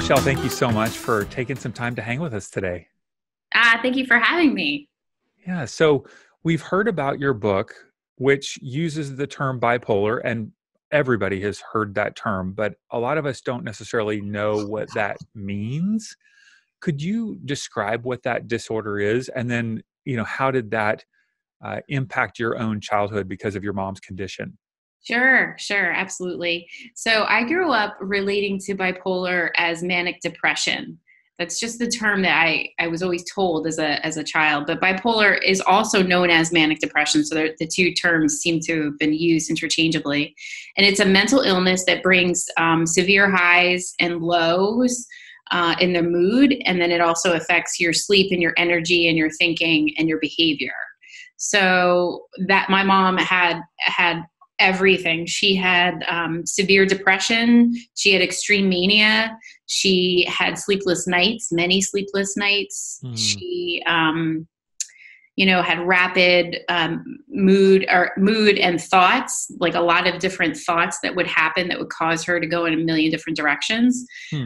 Michelle, thank you so much for taking some time to hang with us today. Thank you for having me. Yeah, so we've heard about your book, which uses the term bipolar, and everybody has heard that term, but a lot of us don't necessarily know what that means. Could you describe what that disorder is? And then, how did that impact your own childhood because of your mom's condition? Sure, absolutely. So I grew up relating to bipolar as manic depression. That's just the term that I was always told as a child. But bipolar is also known as manic depression. So the two terms seem to have been used interchangeably. And it's a mental illness that brings severe highs and lows in the mood. And then it also affects your sleep and your energy and your thinking and your behavior. So that my mom had everything. She had severe depression. She had extreme mania. She had sleepless nights, many sleepless nights. She, had rapid mood and thoughts, like a lot of different thoughts that would happen that would cause her to go in a million different directions. Hmm.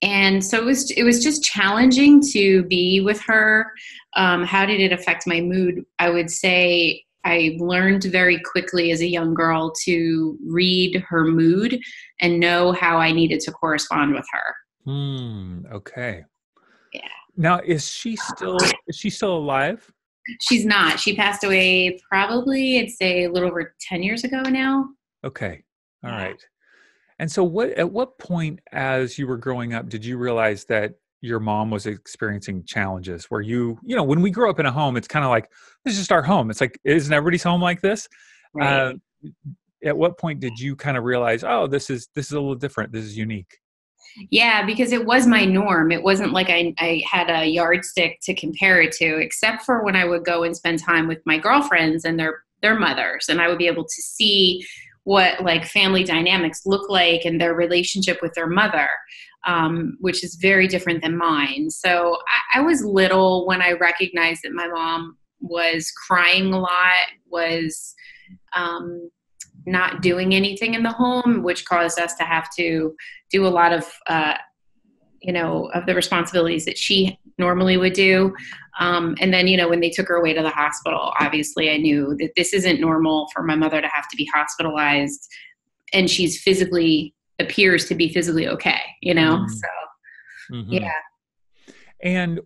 And so it was just challenging to be with her. How did it affect my mood? I would say I learned very quickly as a young girl to read her mood and know how I needed to correspond with her. Okay. Yeah. Now, is she still alive? She's not. She passed away probably, I'd say, a little over 10 years ago now. Okay. All Yeah. right. And so at what point as you were growing up did you realize that your mom was experiencing challenges where when we grow up in a home, it's kind of like, this is just our home. It's like, isn't everybody's home like this? Right. Uh, at what point did you kind of realize, oh, this is a little different. This is unique. Yeah, because it was my norm. It wasn't like I had a yardstick to compare it to, except for when I would go and spend time with my girlfriends and their mothers, and I would be able to see what like family dynamics look like and their relationship with their mother, which is very different than mine. So I was little when I recognized that my mom was crying a lot, was not doing anything in the home, which caused us to have to do a lot of, of the responsibilities that she normally would do. And then, when they took her away to the hospital, obviously I knew that this isn't normal for my mother to have to be hospitalized, and she's appears to be physically okay, So, Mm-hmm. yeah. And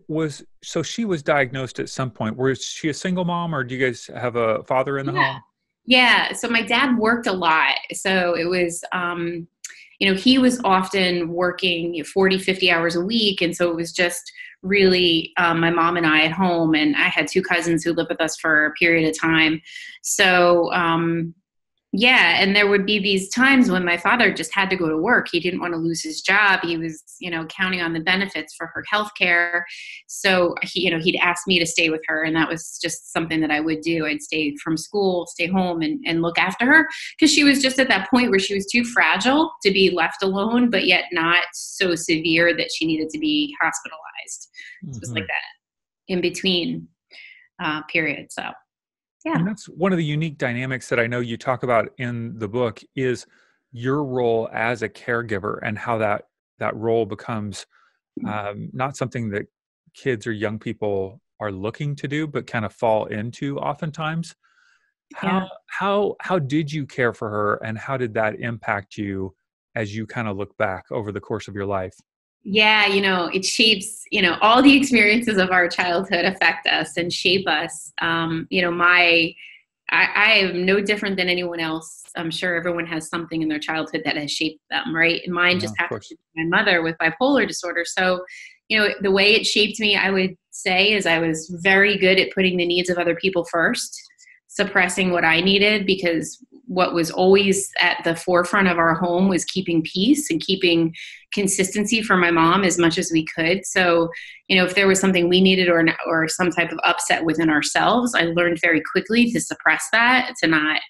so she was diagnosed at some point. Was she a single mom, or do you guys have a father in the Yeah. home? Yeah. So my dad worked a lot. So it was, he was often working 40, 50 hours a week. And so it was just really my mom and I at home. And I had two cousins who lived with us for a period of time. So, yeah, and there would be these times when my father just had to go to work. He didn't want to lose his job. He was, counting on the benefits for her health care. So he'd ask me to stay with her, and that was just something that I would do. I'd stay from school, stay home, and look after her, because she was just at that point where she was too fragile to be left alone, but yet not so severe that she needed to be hospitalized. So it was like Mm-hmm. that in between period. So, yeah. And that's one of the unique dynamics that I know you talk about in the book is your role as a caregiver and how that role becomes not something that kids or young people are looking to do, but kind of fall into oftentimes. How Yeah. how did you care for her, and how did that impact you as you kind of look back over the course of your life? Yeah, it shapes, all the experiences of our childhood affect us and shape us. I am no different than anyone else. I'm sure everyone has something in their childhood that has shaped them, right? And mine Yeah, just of happened course. to be my mother with bipolar disorder. So, the way it shaped me, I would say, is I was very good at putting the needs of other people first, suppressing what I needed, because what was always at the forefront of our home was keeping peace and keeping consistency for my mom as much as we could. So, if there was something we needed or some type of upset within ourselves, I learned very quickly to suppress that, to not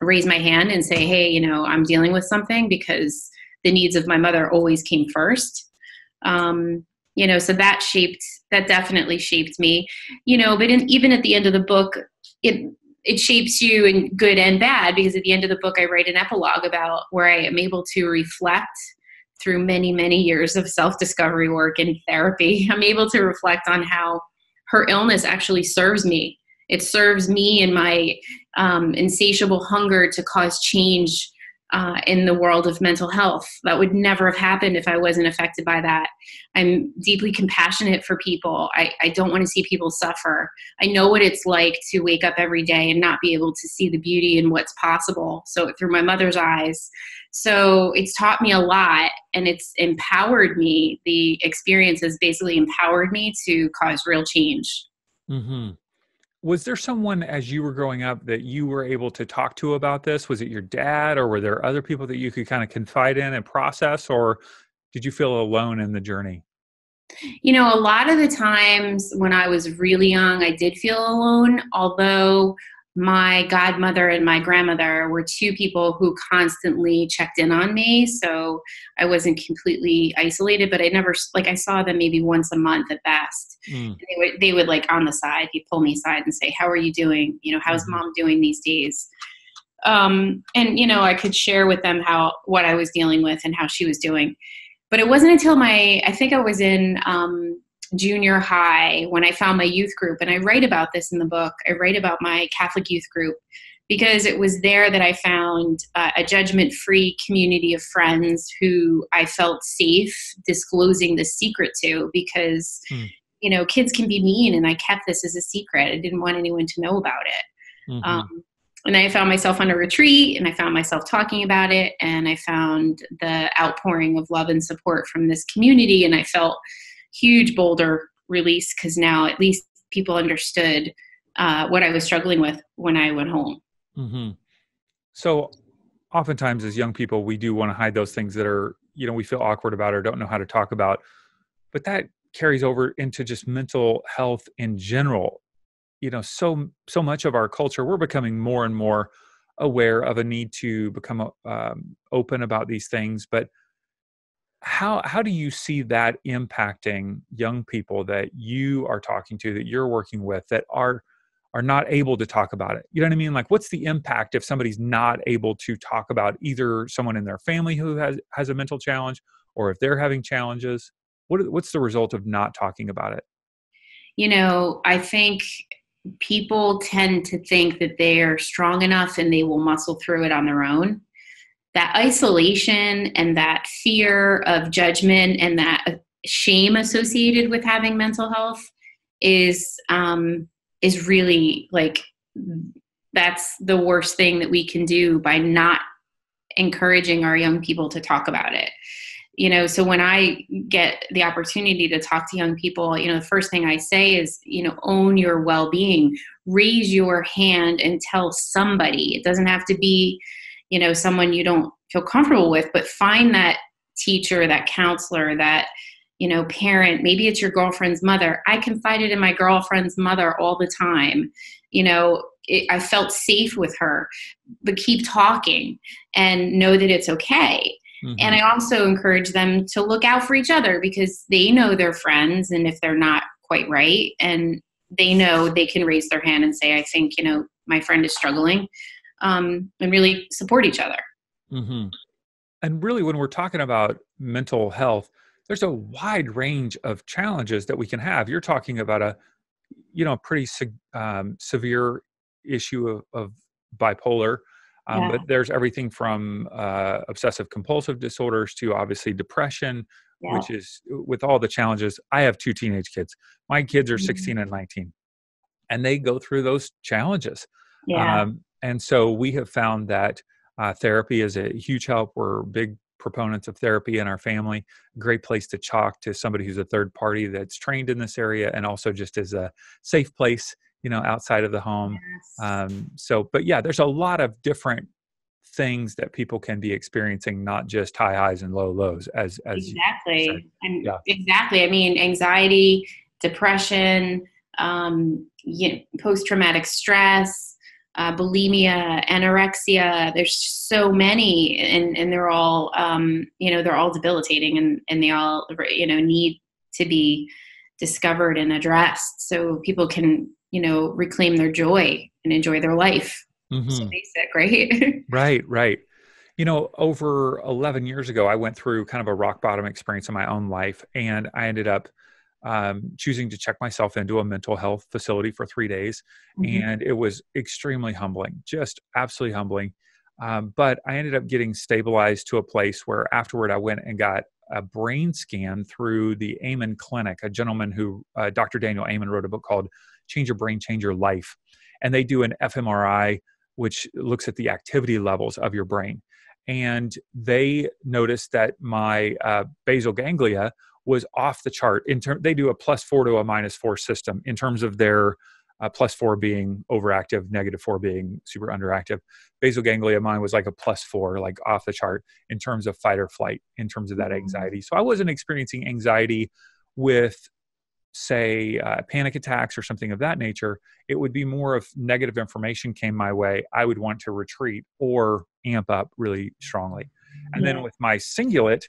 raise my hand and say, hey, I'm dealing with something, because the needs of my mother always came first. So that definitely shaped me, but even at the end of the book, it shapes you in good and bad, because at the end of the book, I write an epilogue about where I am able to reflect through many, many years of self-discovery work and therapy, I'm able to reflect on how her illness actually serves me. It serves me and my insatiable hunger to cause change in the world of mental health. That would never have happened if I wasn't affected by that. I'm deeply compassionate for people. I don't want to see people suffer. I know what it's like to wake up every day and not be able to see the beauty in what's possible. So through my mother's eyes. So it's taught me a lot, and it's empowered me. The experience has basically empowered me to cause real change. Hmm. Was there someone as you were growing up that you were able to talk to about this? Was it your dad, or were there other people that you could kind of confide in and process, or did you feel alone in the journey? A lot of the times when I was really young, I did feel alone, although my godmother and my grandmother were two people who constantly checked in on me. So I wasn't completely isolated, but I never, like, I saw them maybe once a month at best. Mm. And they would like on the side, he'd pull me aside and say, "How are you doing? How's Hmm. mom doing these days?" And I could share with them what I was dealing with and how she was doing. But it wasn't until I think I was in junior high when I found my youth group. And I write about this in the book. I write about my Catholic youth group because it was there that I found a judgment-free community of friends who I felt safe disclosing the secret to, because, Mm. kids can be mean, and I kept this as a secret. I didn't want anyone to know about it. Hmm. Um, and I found myself on a retreat, and I found myself talking about it, and I found the outpouring of love and support from this community, and I felt huge boulder release, because now at least people understood what I was struggling with when I went home. Hmm. So oftentimes as young people, we do want to hide those things that are, we feel awkward about or don't know how to talk about, but that carries over into just mental health in general. So much of our culture, we're becoming more and more aware of a need to become open about these things. But how do you see that impacting young people that you are talking to, that you're working with, that are not able to talk about it? You know what I mean? Like, what's the impact if somebody's not able to talk about either someone in their family who has a mental challenge, or if they're having challenges? What's the result of not talking about it? I think people tend to think that they are strong enough and they will muscle through it on their own. That isolation and that fear of judgment and that shame associated with having mental health is really, like, that's the worst thing that we can do by not encouraging our young people to talk about it. So when I get the opportunity to talk to young people, the first thing I say is, own your well-being, raise your hand and tell somebody. It doesn't have to be, someone you don't feel comfortable with, but find that teacher, that counselor, that, parent. Maybe it's your girlfriend's mother. I confided in my girlfriend's mother all the time. I felt safe with her, but keep talking and know that it's okay. And Hmm. I also encourage them to look out for each other, because they know their friends, and if they're not quite right, and they know they can raise their hand and say, "I think, my friend is struggling," and really support each other. Hmm. And really, when we're talking about mental health, there's a wide range of challenges that we can have. You're talking about pretty severe issue of bipolar, Yeah. but there's everything from obsessive compulsive disorders to obviously depression, Yeah. which is with all the challenges. I have two teenage kids. My kids are Mhm. 16 and 19, and they go through those challenges. Yeah. And so we have found that therapy is a huge help. We're big proponents of therapy in our family. Great place to talk to somebody who's a third party that's trained in this area, and also just as a safe place, outside of the home. Yes. But yeah, there's a lot of different things that people can be experiencing, not just high highs and low lows, as you said. Exactly. And Yeah. exactly. I mean, anxiety, depression, post-traumatic stress, bulimia, anorexia. There's so many, and they're all, they're all debilitating, and they all, need to be discovered and addressed so people can, reclaim their joy and enjoy their life. So Hmm. basic, right? Right, right. Over 11 years ago, I went through kind of a rock bottom experience in my own life, and I ended up choosing to check myself into a mental health facility for 3 days. Mhm. And it was extremely humbling, just absolutely humbling. But I ended up getting stabilized to a place where afterward I went and got a brain scan through the Amen Clinic, a gentleman who, Dr. Daniel Amen, wrote a book called Change Your Brain, Change Your Life. And they do an fMRI, which looks at the activity levels of your brain. And they noticed that my basal ganglia was off the chart. They do a +4 to a -4 system in terms of their +4 being overactive, -4 being super underactive. Basal ganglia, mine was like a +4, like off the chart in terms of fight or flight, in terms of that Mhm. anxiety. So I wasn't experiencing anxiety with, say, panic attacks or something of that nature. It would be more of negative information came my way, I would want to retreat or amp up really strongly. And then Yeah. with my cingulate,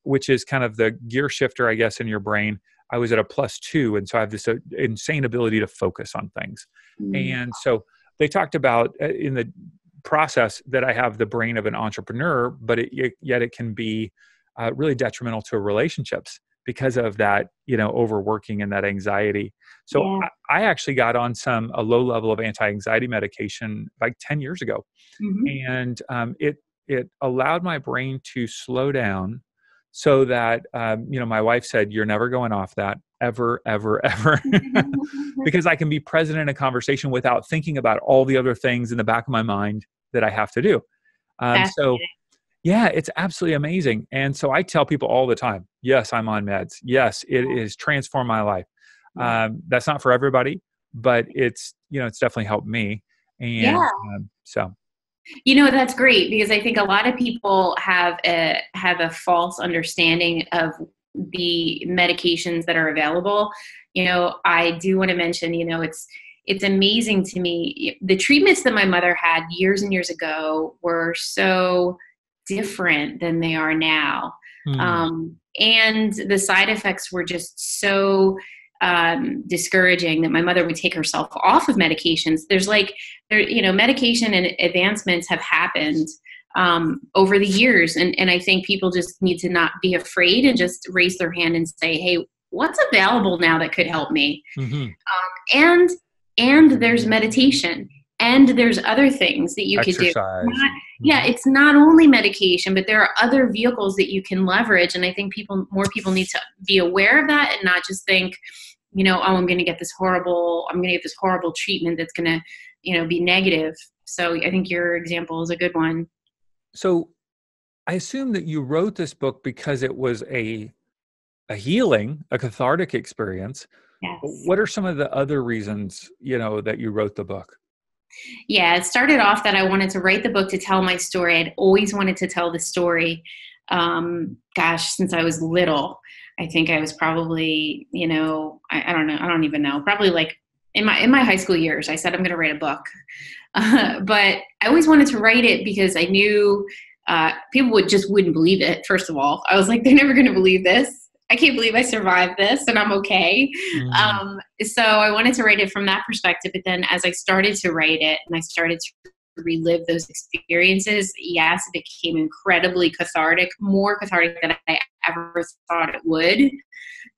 which is kind of the gear shifter, I guess, in your brain, I was at a +2. And so I have this insane ability to focus on things. Mm. And so they talked about in the process that I have the brain of an entrepreneur, but yet it can be really detrimental to relationships because of that, overworking and that anxiety. So Yeah. I actually got on a low level of anti-anxiety medication like 10 years ago, Mhm. and it allowed my brain to slow down, so that my wife said, "You're never going off that ever, ever, ever," because I can be present in a conversation without thinking about all the other things in the back of my mind that I have to do. So Fascinating. yeah, it's absolutely amazing. And so I tell people all the time, yes, I'm on meds. Yes, it has transformed my life. Yeah. That's not for everybody, but it's definitely helped me. And Yeah. so, That's great because I think a lot of people have a false understanding of the medications that are available. I do want to mention, it's amazing to me. The treatments that my mother had years and years ago were so different than they are now. mm, And the side effects were just so discouraging that my mother would take herself off of medications. Medication and advancements have happened over the years. And I think people just need to not be afraid and just raise their hand and say, hey, what's available now that could help me? mhm, And and there's meditation and there's other things that you could do. exercise. Not, yeah, Mhm. it's not only medication, but there are other vehicles that you can leverage. And I think more people need to be aware of that and not just think, oh, I'm going to get this horrible treatment that's going to, be negative. So I think your example is a good one. So I assume that you wrote this book because it was a healing, a cathartic experience. Yes. What are some of the other reasons, that you wrote the book? Yeah, it started off that I wanted to write the book to tell my story. I'd always wanted to tell the story. Since I was little. I think I was probably, I don't know, I don't even know. Probably like in my high school years, I said I'm going to write a book. But I always wanted to write it because I knew people wouldn't believe it. First of all, I was like, they're never going to believe this. I can't believe I survived this and I'm okay. Mm, So I wanted to write it from that perspective. But then as I started to write it and I started to relive those experiences, yes, it became incredibly cathartic, more cathartic than I ever thought it would,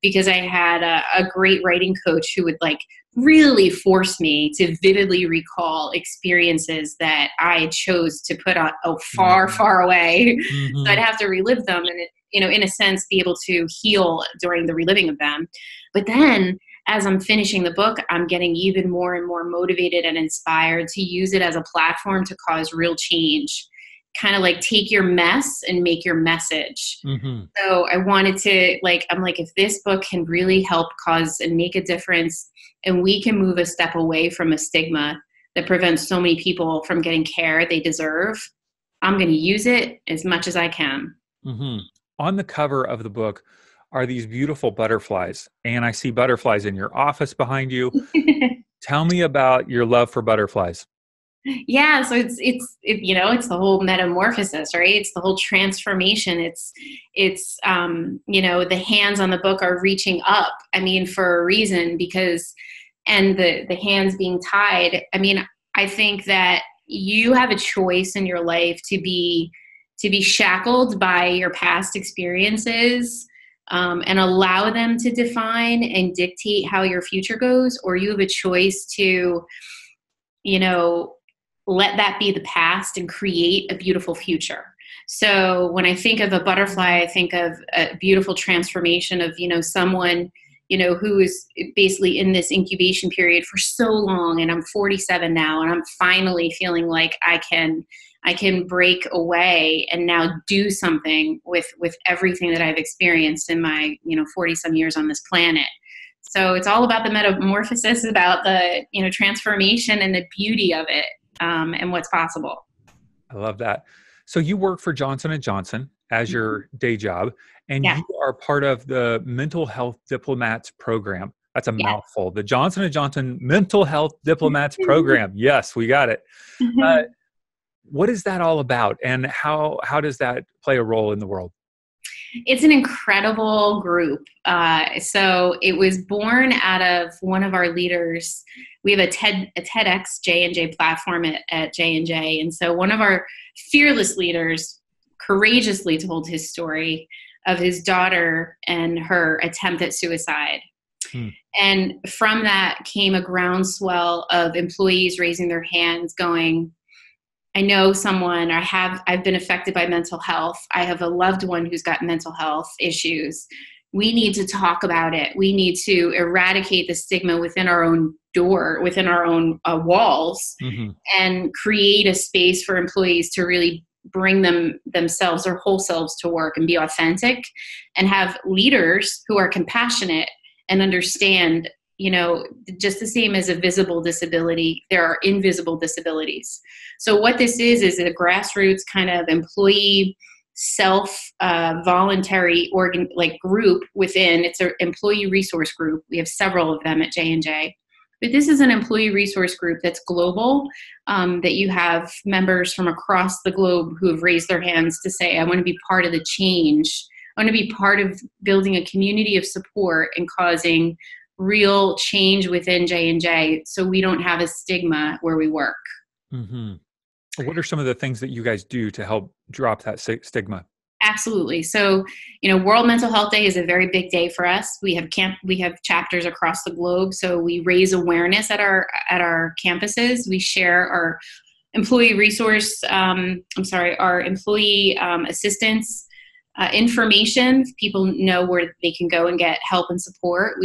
because I had a great writing coach who would like really force me to vividly recall experiences that I chose to put on far, mhm, far away. So I'd mhm. have to relive them and, in a sense, be able to heal during the reliving of them. But then as I'm finishing the book, I'm getting even more and more motivated and inspired to use it as a platform to cause real change. Kind of like take your mess and make your message. Mhm. So I wanted to I'm like, if this book can really help cause and make a difference, and we can move a step away from a stigma that prevents so many people from getting care they deserve, I'm going to use it as much as I can. Mhm. On the cover of the book are these beautiful butterflies, and I see butterflies in your office behind you. Tell me about your love for butterflies. Yeah, so it's the whole metamorphosis, right? It's the whole transformation. It's the hands on the book are reaching up. I mean, for a reason, because and the hands being tied. I mean, I think that you have a choice in your life to be shackled by your past experiences, and allow them to define and dictate how your future goes, or you have a choice to, you know, let that be the past and create a beautiful future. So when I think of a butterfly, I think of a beautiful transformation of, you know, someone, you know, who is basically in this incubation period for so long. And I'm 47 now, and I'm finally feeling like I can break away and now do something with everything that I've experienced in my, you know, 40 some years on this planet. So it's all about the metamorphosis, about the, you know, transformation and the beauty of it, and what's possible. I love that. So you work for Johnson and Johnson as your day job, and Yeah. you are part of the Mental Health Diplomats program. That's a Yeah. mouthful. The Johnson and Johnson Mental Health Diplomats program. Yes, we got it. Uh, what is that all about, and how does that play a role in the world? It's an incredible group. So it was born out of one of our leaders. We have a TEDx J&J platform at J&J. And so one of our fearless leaders courageously told his story of his daughter and her attempt at suicide. And from that came a groundswell of employees raising their hands going, I know someone, or I've been affected by mental health. I have a loved one who's got mental health issues. We need to talk about it. We need to eradicate the stigma within our own within our own walls, and create a space for employees to really bring themselves, their whole selves, to work and be authentic, and have leaders who are compassionate and understand, you know, just the same as a visible disability, there are invisible disabilities. So what this is a grassroots kind of employee voluntary group within. It's an employee resource group. We have several of them at J&J. But this is an employee resource group that's global, that you have members from across the globe who have raised their hands to say, I want to be part of the change. I want to be part of building a community of support and causing real change within J&J, so we don't have a stigma where we work. What are some of the things that you guys do to help drop that stigma? Absolutely. So, you know, World Mental Health Day is a very big day for us. We have chapters across the globe, so we raise awareness at our campuses. We share our employee our employee assistance information. People know where they can go and get help and support.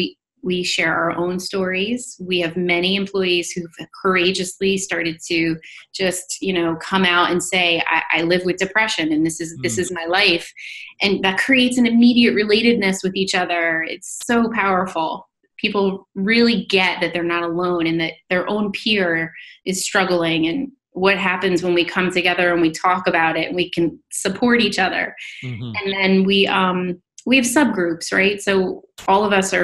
We share our own stories. We have many employees who've courageously started to just, you know, come out and say, I live with depression, and this is my life. And that creates an immediate relatedness with each other. It's so powerful. People really get that they're not alone, and that their own peer is struggling, and what happens when we come together and we talk about it and we can support each other. And then we have subgroups, right? So all of us will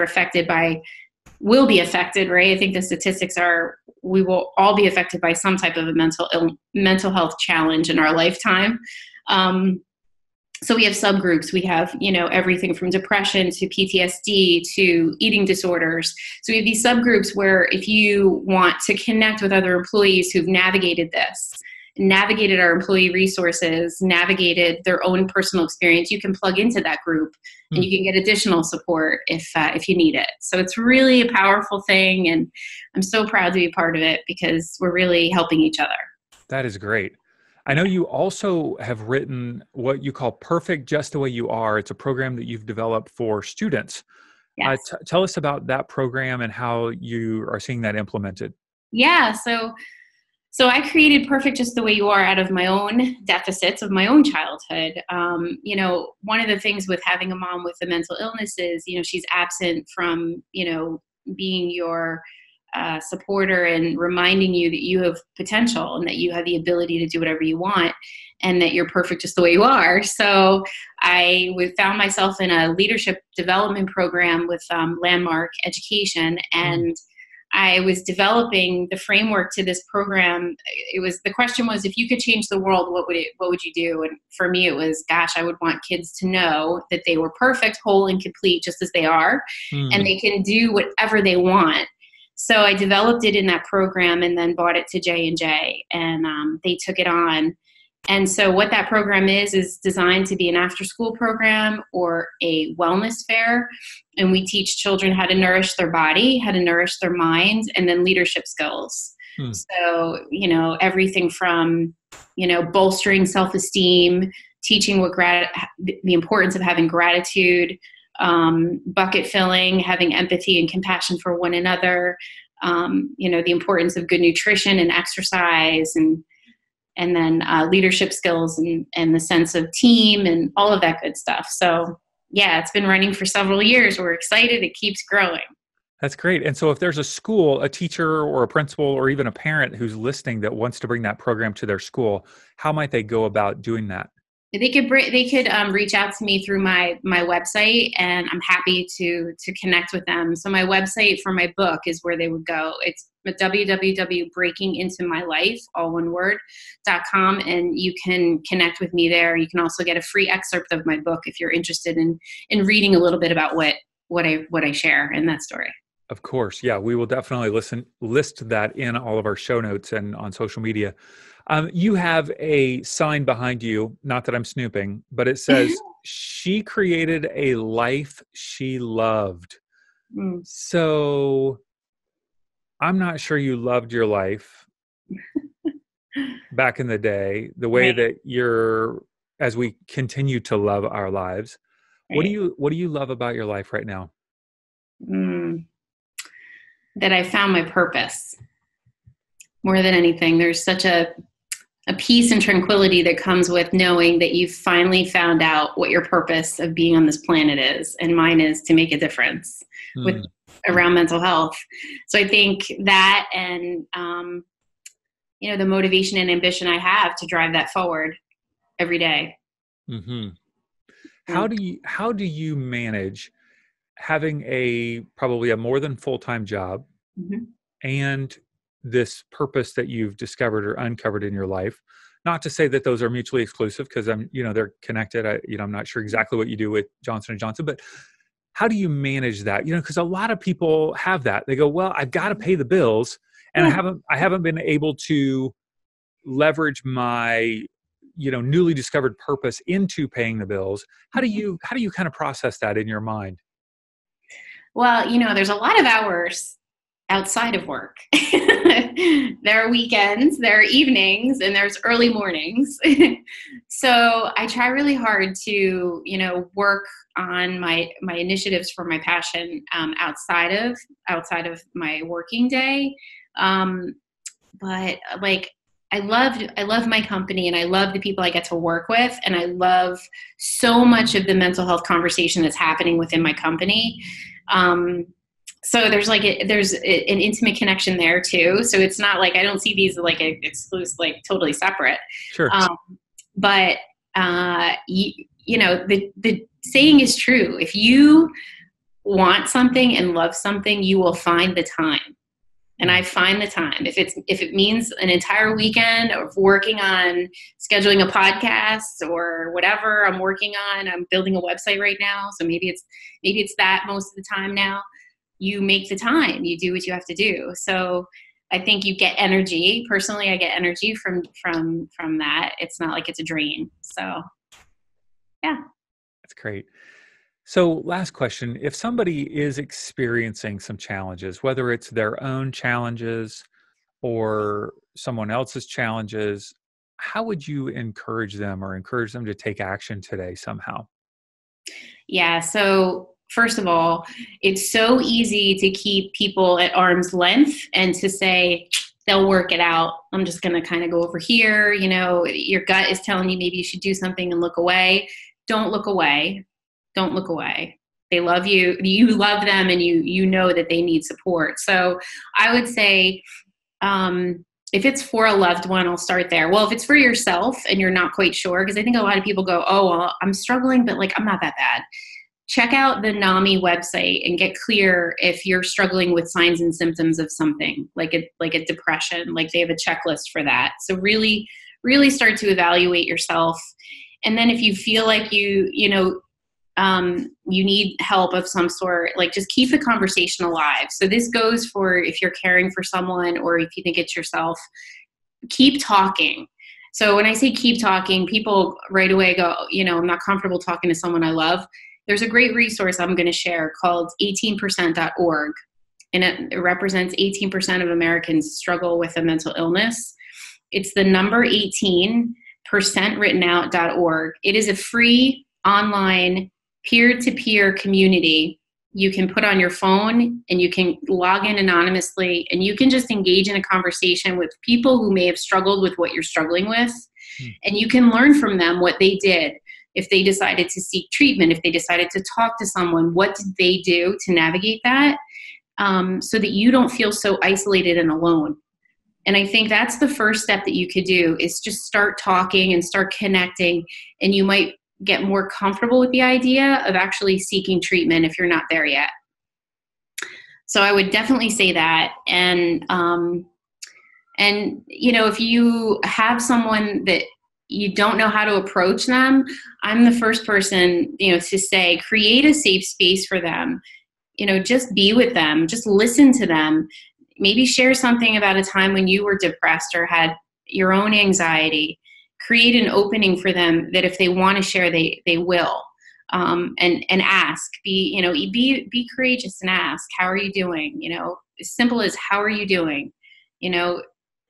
be affected, right? I think the statistics are, we will all be affected by some type of a mental health challenge in our lifetime. So we have subgroups. We have, you know, everything from depression to PTSD to eating disorders. So we have these subgroups where if you want to connect with other employees who've navigated this, navigated our employee resources, navigated their own personal experience, you can plug into that group and you can get additional support if you need it. So it's really a powerful thing, and I'm so proud to be part of it because we're really helping each other. That is great. I know you also have written what you call Perfect Just the Way You Are. It's a program that you've developed for students. Yes. Tell us about that program and how you are seeing that implemented. Yeah. So I created Perfect Just the Way You Are out of my own deficits of my own childhood. You know, one of the things with having a mom with a mental illness is, you know, she's absent from, you know, being your supporter and reminding you that you have potential and that you have the ability to do whatever you want and that you're perfect just the way you are. So I found myself in a leadership development program with Landmark Education, and I was developing the framework to this program. The question was, if you could change the world, what would you do? And for me, it was, gosh, I would want kids to know that they were perfect, whole, and complete just as they are, and they can do whatever they want. So I developed it in that program and then brought it to J&J. And they took it on. And so what that program is designed to be an after-school program or a wellness fair. And we teach children how to nourish their body, how to nourish their mind, and then leadership skills. So, everything from, bolstering self-esteem, teaching the importance of having gratitude, bucket filling, having empathy and compassion for one another, the importance of good nutrition and exercise, and then leadership skills and the sense of team and all of that good stuff. So yeah, it's been running for several years. We're excited. It keeps growing. That's great. And so if there's a school, a teacher or a principal or even a parent who's listening that wants to bring that program to their school, how might they go about doing that? They could reach out to me through my website, and I'm happy to connect with them. So my website for my book is where they would go. It's www.breakingintomylife, all one word, .com, and you can connect with me there. You can also get a free excerpt of my book if you're interested in reading a little bit about what I share in that story. Of course. Yeah, we will definitely list that in all of our show notes and on social media. You have a sign behind you, not that I'm snooping, but it says, she created a life she loved. So I'm not sure you loved your life back in the day, the way that as we continue to love our lives. Right. What do you love about your life right now? That I found my purpose. More than anything, there's such a peace and tranquility that comes with knowing that you've finally found out what your purpose of being on this planet is. And mine is to make a difference around mental health. So I think that and, the motivation and ambition I have to drive that forward every day. Mm-hmm. How do you manage having probably a more than full-time job and this purpose that you've discovered or uncovered in your life? Not to say that those are mutually exclusive, because they're connected. I'm not sure exactly what you do with Johnson & Johnson, but how do you manage that? Because a lot of people have that. They go, well, I've got to pay the bills, and I haven't been able to leverage my newly discovered purpose into paying the bills. How do you kind of process that in your mind? Well, there's a lot of hours outside of work. There are weekends, there are evenings, and there's early mornings. So I try really hard to, work on my initiatives for my passion outside of my working day. But I love my company, and I love the people I get to work with, and I love so much of the mental health conversation that's happening within my company. So there's an intimate connection there too. So it's not like I don't see these like exclusive, like totally separate. Sure. But the saying is true. If you want something and love something, you will find the time. And I find the time. If it means an entire weekend of working on scheduling a podcast or whatever I'm working on, I'm building a website right now. So maybe it's that most of the time now. You make the time, you do what you have to do. So I think you get energy. Personally, I get energy from that. It's not like it's a drain. So yeah. That's great. So last question, if somebody is experiencing some challenges, whether it's their own challenges or someone else's challenges, how would you encourage them to take action today somehow? Yeah. So first of all, it's so easy to keep people at arm's length and to say, they'll work it out. I'm just going to kind of go over here. Your gut is telling you maybe you should do something and look away. Don't look away. Don't look away. They love you. You love them, and you know that they need support. So I would say, if it's for a loved one, I'll start there. Well, if it's for yourself and you're not quite sure, because I think a lot of people go, oh, well, I'm struggling, but I'm not that bad. Check out the NAMI website and get clear if you're struggling with signs and symptoms of something like a depression. They have a checklist for that. So really, really start to evaluate yourself. And then if you feel like you need help of some sort, just keep the conversation alive. So this goes for if you're caring for someone or if you think it's yourself. keep talking. So when I say keep talking, people right away go, I'm not comfortable talking to someone I love. There's a great resource I'm going to share called 18%.org. And it represents 18% of Americans struggle with a mental illness. It's the number 18%writtenout.org. It is a free online peer-to-peer community you can put on your phone, and you can log in anonymously, and you can just engage in a conversation with people who may have struggled with what you're struggling with. And you can learn from them what they did. If they decided to seek treatment, if they decided to talk to someone, what did they do to navigate that? So that you don't feel so isolated and alone. And I think that's the first step that you could do, is just start talking and start connecting, and you might get more comfortable with the idea of actually seeking treatment if you're not there yet. So I would definitely say that. And if you have someone that you don't know how to approach them, I'm the first person, to say, create a safe space for them. Just be with them, just listen to them. Maybe share something about a time when you were depressed or had your own anxiety. Create an opening for them that if they want to share, they will. And ask. Be courageous and ask. How are you doing? As simple as, how are you doing?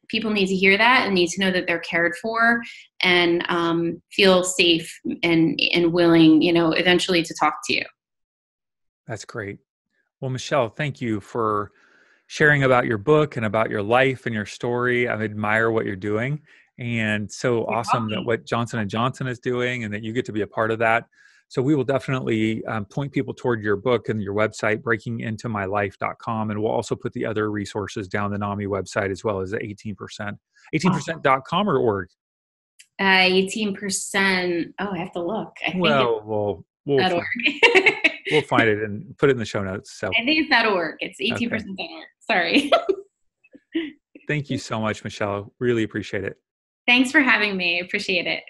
People need to hear that and need to know that they're cared for, and feel safe and willing, eventually to talk to you. That's great. Well, Michelle, thank you for sharing about your book and about your life and your story. I admire what you're doing, and so awesome that what Johnson & Johnson is doing, and that you get to be a part of that. So we will definitely point people toward your book and your website, breakingintomylife.com. And we'll also put the other resources down the NAMI website, as well as the 18%. 18%.com or org? 18%. Oh, I have to look. I think we'll .org. We'll find it and put it in the show notes. So I think it's .org. It's 18%.org. Okay. Sorry. Thank you so much, Michelle. Really appreciate it. Thanks for having me. Appreciate it.